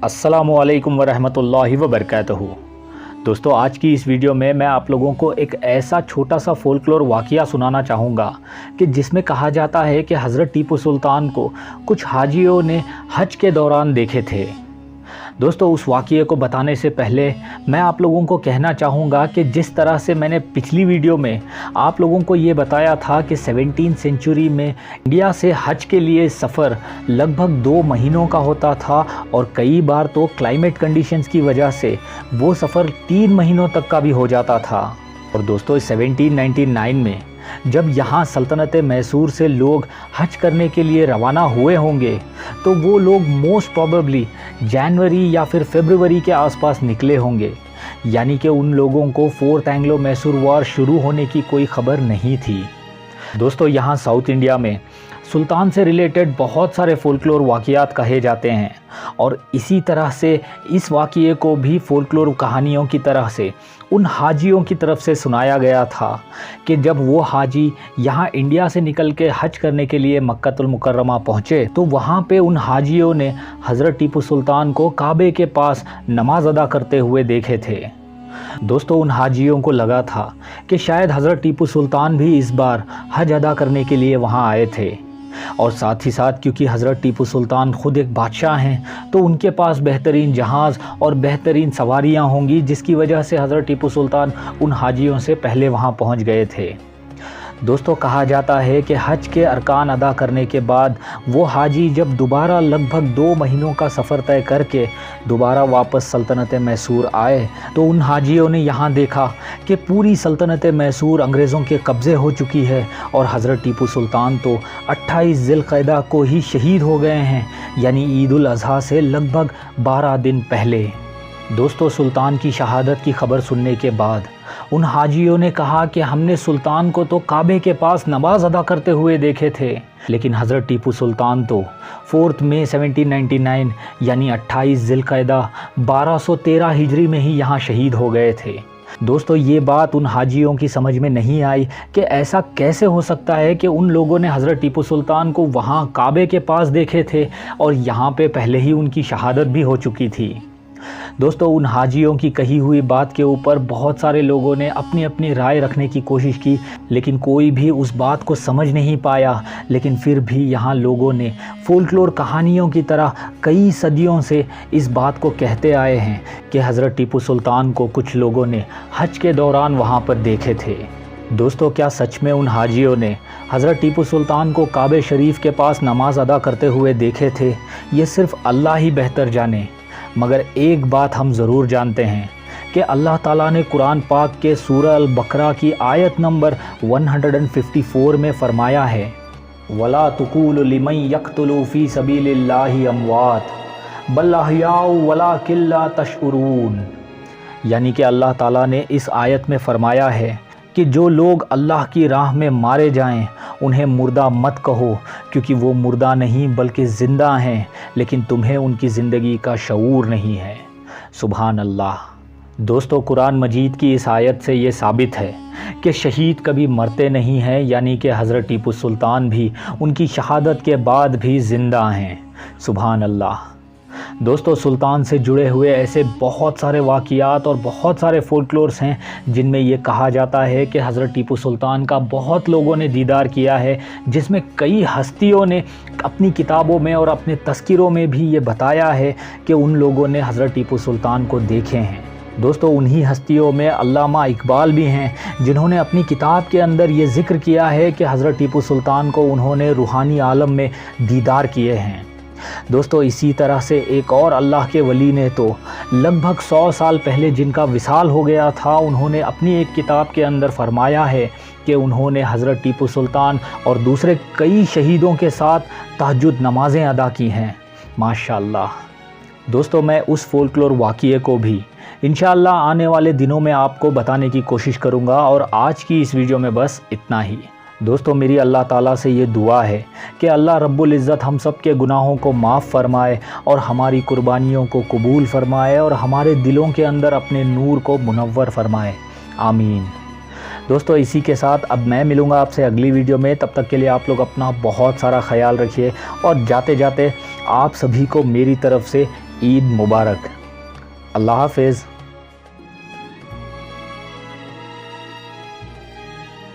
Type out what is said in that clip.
अस्सलामुअलैकुम वरहमतुल्लाहि वबरकातुहू। दोस्तों, आज की इस वीडियो में मैं आप लोगों को एक ऐसा छोटा सा फोल्कलोर वाक़या सुनाना चाहूँगा कि जिसमें कहा जाता है कि हज़रत टीपू सुल्तान को कुछ हाजियों ने हज के दौरान देखे थे। दोस्तों, उस वाक़ये को बताने से पहले मैं आप लोगों को कहना चाहूँगा कि जिस तरह से मैंने पिछली वीडियो में आप लोगों को ये बताया था कि 17वीं सेंचुरी में इंडिया से हज के लिए सफ़र लगभग 2 महीनों का होता था और कई बार तो क्लाइमेट कंडीशंस की वजह से वो सफ़र 3 महीनों तक का भी हो जाता था। और दोस्तों, 1799 में जब यहाँ सल्तनत मैसूर से लोग हज करने के लिए रवाना हुए होंगे तो वो लोग मोस्ट प्रोबेबली जनवरी या फिर फरवरी के आसपास निकले होंगे, यानी कि उन लोगों को 4th एंग्लो मैसूर वॉर शुरू होने की कोई खबर नहीं थी। दोस्तों, यहाँ साउथ इंडिया में सुल्तान से रिलेटेड बहुत सारे फोल्कलोर वाक़यात कहे जाते हैं और इसी तरह से इस वाक़ये को भी फोल्कलोर कहानियों की तरह से उन हाजियों की तरफ से सुनाया गया था कि जब वो हाजी यहाँ इंडिया से निकल के हज करने के लिए मक्कातुल मुकर्रमा पहुँचे तो वहाँ पे उन हाजियों ने हज़रत टीपू सुल्तान को काबे के पास नमाज अदा करते हुए देखे थे। दोस्तों, उन हाजियों को लगा था कि शायद हज़रत टीपू सुल्तान भी इस बार हज अदा करने के लिए वहाँ आए थे और साथ ही साथ क्योंकि हज़रत टीपू सुल्तान ख़ुद एक बादशाह हैं तो उनके पास बेहतरीन जहाज़ और बेहतरीन सवारियां होंगी, जिसकी वजह से हज़रत टीपू सुल्तान उन हाजियों से पहले वहां पहुंच गए थे। दोस्तों, कहा जाता है कि हज के अरकान अदा करने के बाद वो हाजी जब दोबारा लगभग 2 महीनों का सफ़र तय करके दोबारा वापस सल्तनत मैसूर आए तो उन हाजियों ने यहाँ देखा कि पूरी सल्तनत मैसूर अंग्रेज़ों के कब्ज़े हो चुकी है और हज़रत टीपू सुल्तान तो 28 ज़िलक़अदा को ही शहीद हो गए हैं, यानी ईद उल अज़हा से लगभग 12 दिन पहले। दोस्तों, सुल्तान की शहादत की खबर सुनने के बाद उन हाजियों ने कहा कि हमने सुल्तान को तो काबे के पास नमाज अदा करते हुए देखे थे, लेकिन हज़रत टीपू सुल्तान तो 4 मई 1799 यानी 28 ज़िलक़अदा 1213 हिजरी में ही यहाँ शहीद हो गए थे। दोस्तों, ये बात उन हाजियों की समझ में नहीं आई कि ऐसा कैसे हो सकता है कि उन लोगों ने हज़रत टीपू सुल्तान को वहाँ काबे के पास देखे थे और यहाँ पे पहले ही उनकी शहादत भी हो चुकी थी। दोस्तों, उन हाजियों की कही हुई बात के ऊपर बहुत सारे लोगों ने अपनी अपनी राय रखने की कोशिश की, लेकिन कोई भी उस बात को समझ नहीं पाया। लेकिन फिर भी यहाँ लोगों ने फोल्कलोर कहानियों की तरह कई सदियों से इस बात को कहते आए हैं कि हज़रत टीपू सुल्तान को कुछ लोगों ने हज के दौरान वहाँ पर देखे थे। दोस्तों, क्या सच में उन हाजियों ने हज़रत टीपू सुल्तान को काबे शरीफ के पास नमाज अदा करते हुए देखे थे? ये सिर्फ़ अल्लाह ही बेहतर जाने, मगर एक बात हम ज़रूर जानते हैं कि अल्लाह ताला ने कुरान पाक के सूरह अल बकरा की आयत नंबर 154 में फ़रमाया है, वला तुकूलु लिमन यक़्तुलु फ़ी सबीलिल्लाहि अमवात बल अहयाउ वलाकिन ला तशउरून। यानी कि अल्लाह ताला ने इस आयत में फ़रमाया है कि जो लोग अल्लाह की राह में मारे जाएं उन्हें मुर्दा मत कहो, क्योंकि वो मुर्दा नहीं बल्कि ज़िंदा हैं, लेकिन तुम्हें उनकी ज़िंदगी का शऊर नहीं है। सुभान अल्लाह। दोस्तों, कुरान मजीद की इस आयत से ये साबित है कि शहीद कभी मरते नहीं हैं, यानी कि हज़रत टीपू सुल्तान भी उनकी शहादत के बाद भी ज़िंदा हैं। सुभान अल्लाह। दोस्तों, सुल्तान से जुड़े हुए ऐसे बहुत सारे वाक़ियात और बहुत सारे फोल्कलोर्स हैं जिनमें ये कहा जाता है कि हज़रत टीपू सुल्तान का बहुत लोगों ने दीदार किया है, जिसमें कई हस्तियों ने अपनी किताबों में और अपने तस्कीरों में भी ये बताया है कि उन लोगों ने हज़रत टीपू सुल्तान को देखे हैं। दोस्तों, उन्हीं हस्तियों में अल्लामा इकबाल भी हैं जिन्होंने अपनी किताब के अंदर ये ज़िक्र किया है कि हज़रत टीपू सुल्तान को उन्होंने रूहानी आलम में दीदार किए हैं। दोस्तों, इसी तरह से एक और अल्लाह के वली ने तो लगभग 100 साल पहले जिनका विसाल हो गया था, उन्होंने अपनी एक किताब के अंदर फरमाया है कि उन्होंने हज़रत टीपू सुल्तान और दूसरे कई शहीदों के साथ तहज्जुद नमाज़ें अदा की हैं। माशाअल्लाह। दोस्तों, मैं उस फोल्कलोर वाक़ये को भी इंशाअल्लाह आने वाले दिनों में आपको बताने की कोशिश करूँगा और आज की इस वीडियो में बस इतना ही। दोस्तों, मेरी अल्लाह ताला से ये दुआ है कि अल्लाह रब्बुल इज़्ज़त हम सब के गुनाहों को माफ़ फ़रमाए और हमारी कुर्बानियों को कबूल फ़रमाए और हमारे दिलों के अंदर अपने नूर को मुनव्वर फ़रमाए। आमीन। दोस्तों इसी के साथ अब मैं मिलूँगा आपसे अगली वीडियो में। तब तक के लिए आप लोग अपना बहुत सारा ख्याल रखिए और जाते जाते आप सभी को मेरी तरफ़ से عید مبارک۔ اللہ حافظ۔